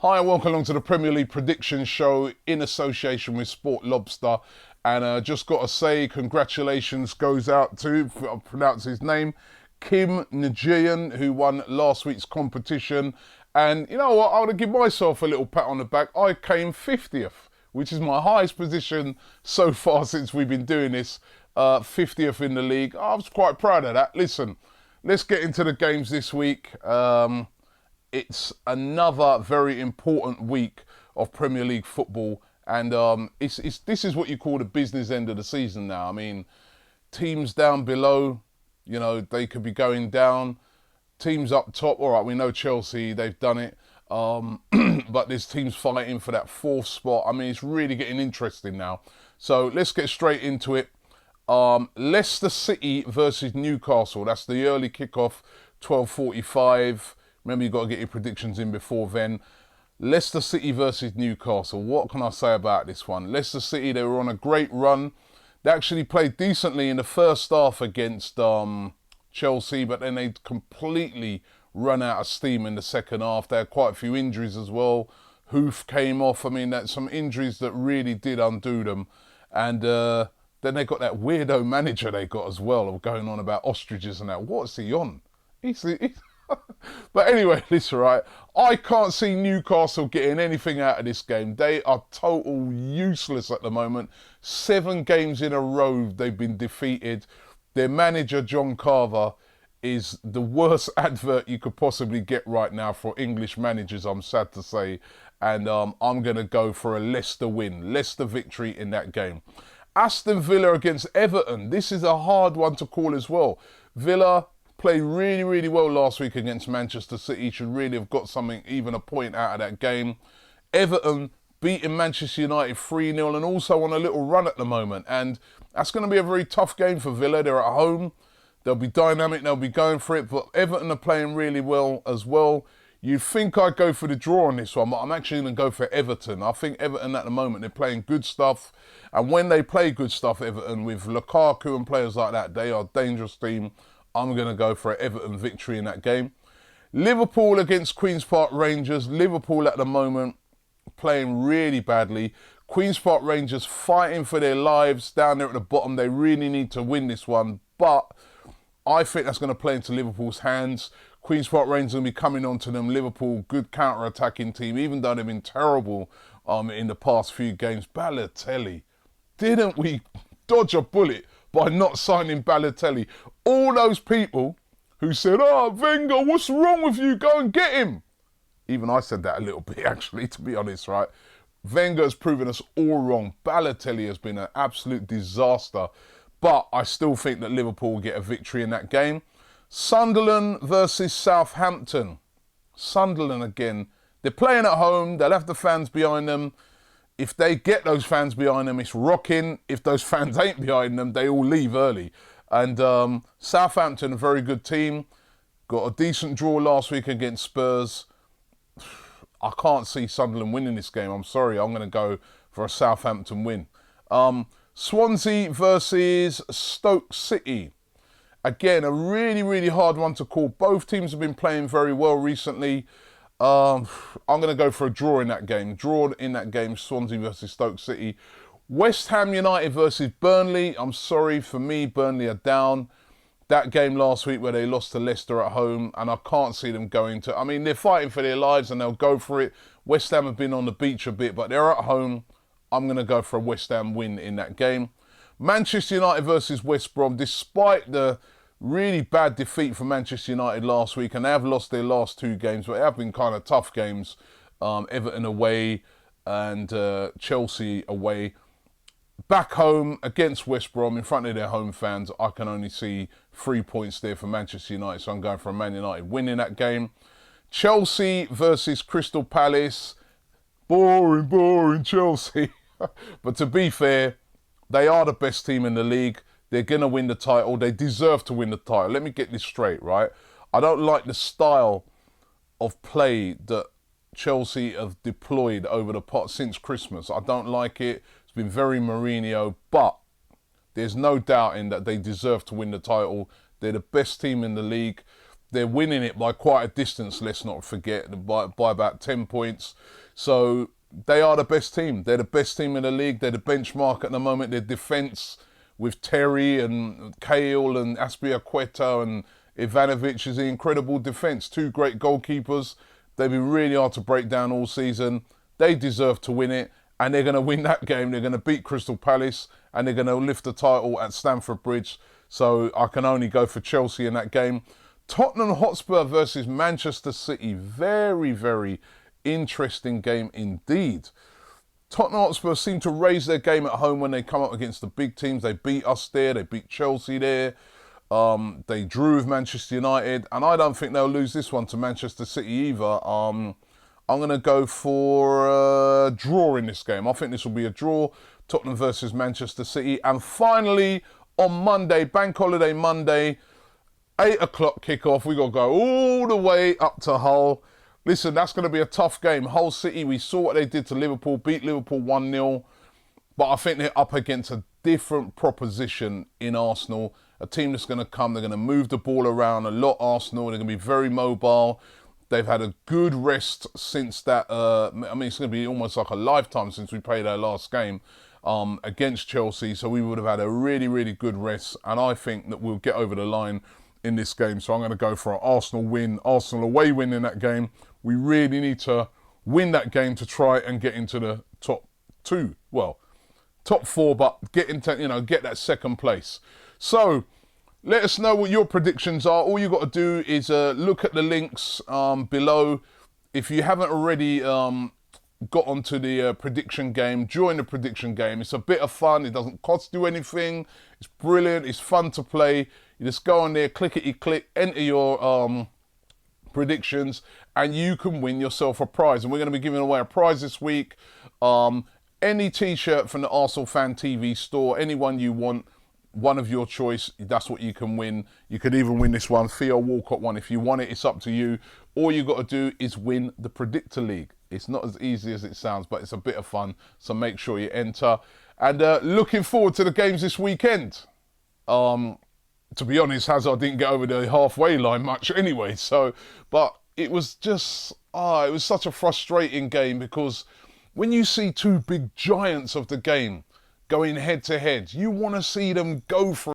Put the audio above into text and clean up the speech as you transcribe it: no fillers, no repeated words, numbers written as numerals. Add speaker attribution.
Speaker 1: Hi and welcome along to the Premier League Prediction Show in association with Sport Lobster. And just got to say, congratulations goes out to, I'll pronounce his name, Kim Najian, who won last week's competition. And you know what, I want to give myself a little pat on the back. I came 50th, which is my highest position so far since we've been doing this, 50th in the league. I was quite proud of that. Listen, let's get into the games this week. It's another very important week of Premier League football, and this is what you call the business end of the season now. I mean, teams down below, you know, they could be going down. Teams up top, all right, we know Chelsea, they've done it, but there's teams fighting for that fourth spot. I mean, it's really getting interesting now. So let's get straight into it. Leicester City versus Newcastle. That's the early kickoff, 12:45. Remember, you've got to get your predictions in before then. Leicester City versus Newcastle. What can I say about this one? Leicester City, they were on a great run. They actually played decently in the first half against Chelsea, but then they completely run out of steam in the second half. They had quite a few injuries as well. Hoof came off. I mean, that's some injuries that really did undo them. And then they got that weirdo manager they got as well, of going on about ostriches and that. What's he on? He's But anyway, listen, right, I can't see Newcastle getting anything out of this game. They are total useless at the moment. 7 games in a row they've been defeated. Their manager, John Carver, is the worst advert you could possibly get right now for English managers, I'm sad to say. And I'm going to go for a Leicester win, Leicester victory in that game. Aston Villa against Everton. This is a hard one to call as well. Villa played really, really well last week against Manchester City. Should really have got something, even a point out of that game. Everton beating Manchester United 3-0 and also on a little run at the moment. And that's going to be a very tough game for Villa. They're at home. They'll be dynamic. They'll be going for it. But Everton are playing really well as well. You'd think I'd go for the draw on this one, but I'm actually going to go for Everton. I think Everton at the moment, they're playing good stuff. And when they play good stuff, Everton, with Lukaku and players like that, they are a dangerous team. I'm going to go for an Everton victory in that game. Liverpool against Queen's Park Rangers. Liverpool at the moment playing really badly. Queen's Park Rangers fighting for their lives down there at the bottom. They really need to win this one. But I think that's going to play into Liverpool's hands. Queen's Park Rangers will be coming on to them. Liverpool, good counter-attacking team, even though they've been terrible in the past few games. Balotelli, didn't we dodge a bullet by not signing Balotelli? All those people who said, "Oh, Wenger, what's wrong with you? Go and get him." Even I said that a little bit, actually, to be honest, right? Wenger has proven us all wrong. Balotelli has been an absolute disaster. But I still think that Liverpool will get a victory in that game. Sunderland versus Southampton. Sunderland again. They're playing at home. They'll have the fans behind them. If they get those fans behind them, it's rocking. If those fans ain't behind them, they all leave early. And Southampton, a very good team. Got a decent draw last week against Spurs. I can't see Sunderland winning this game. I'm sorry. I'm going to go for a Southampton win. Swansea versus Stoke City. Again, a really, really hard one to call. Both teams have been playing very well recently. I'm going to go for a draw in that game. Draw in that game, Swansea versus Stoke City. West Ham United versus Burnley. I'm sorry, for me, Burnley are down. That game last week where they lost to Leicester at home, and I can't see them going to... I mean, they're fighting for their lives and they'll go for it. West Ham have been on the beach a bit, but they're at home. I'm going to go for a West Ham win in that game. Manchester United versus West Brom. Despite the really bad defeat for Manchester United last week, and they have lost their last 2 games, but they have been kind of tough games. Everton away and Chelsea away. Back home against West Brom in front of their home fans, I can only see 3 points there for Manchester United, so I'm going for a Man United win in that game. Chelsea versus Crystal Palace. Boring, boring Chelsea. But to be fair, they are the best team in the league. They're going to win the title. They deserve to win the title. Let me get this straight, right? I don't like the style of play that Chelsea have deployed over the pot since Christmas. I don't like it. It's been very Mourinho, but there's no doubting that they deserve to win the title. They're the best team in the league. they're winning it by quite a distance, let's not forget, by about 10 points. So they are the best team. They're the best team in the league. They're the benchmark at the moment. Their defence with Terry and Cahill and Aspilicueta and Ivanovic is an incredible defence. Two great goalkeepers. They've been really hard to break down all season. They deserve to win it, and they're going to win that game. They're going to beat Crystal Palace, and they're going to lift the title at Stamford Bridge. So I can only go for Chelsea in that game. Tottenham Hotspur versus Manchester City. Very, very interesting game indeed. Tottenham Hotspur seem to raise their game at home when they come up against the big teams. They beat us there. They beat Chelsea there. They drew with Manchester United. And I don't think they'll lose this one to Manchester City either. I'm going to go for a draw in this game. I think this will be a draw. Tottenham versus Manchester City. And finally, on Monday, Bank Holiday Monday, 8 o'clock kickoff. We got to go all the way up to Hull. Listen, that's going to be a tough game. Hull City, we saw what they did to Liverpool, beat Liverpool 1-0. But I think they're up against a different proposition in Arsenal. A team that's going to come, they're going to move the ball around a lot, Arsenal. They're going to be very mobile. They've had a good rest since that. It's going to be almost like a lifetime since we played our last game against Chelsea. So we would have had a really, really good rest. And I think that we'll get over the line in this game. So I'm going to go for an Arsenal win, Arsenal away win in that game. We really need to win that game to try and get into the top 4, but get into, get that second place. So let us know what your predictions are. All you got to do is look at the links below. If you haven't already got onto the prediction game, join the prediction game. It's a bit of fun. It doesn't cost you anything. It's brilliant. It's fun to play. You just go on there, clickety-click, enter your predictions, and you can win yourself a prize. And we're going to be giving away a prize this week. Any t-shirt from the Arsenal Fan TV store, anyone you want, one of your choice, that's what you can win. You could even win this one, Theo Walcott one. If you want it, it's up to you. All you got to do is win the Predictor League. It's not as easy as it sounds, but it's a bit of fun. So make sure you enter. And looking forward to the games this weekend. To be honest, Hazard didn't get over the halfway line much anyway. But it was just, it was such a frustrating game, because when you see two big giants of the game going head to head, you want to see them go for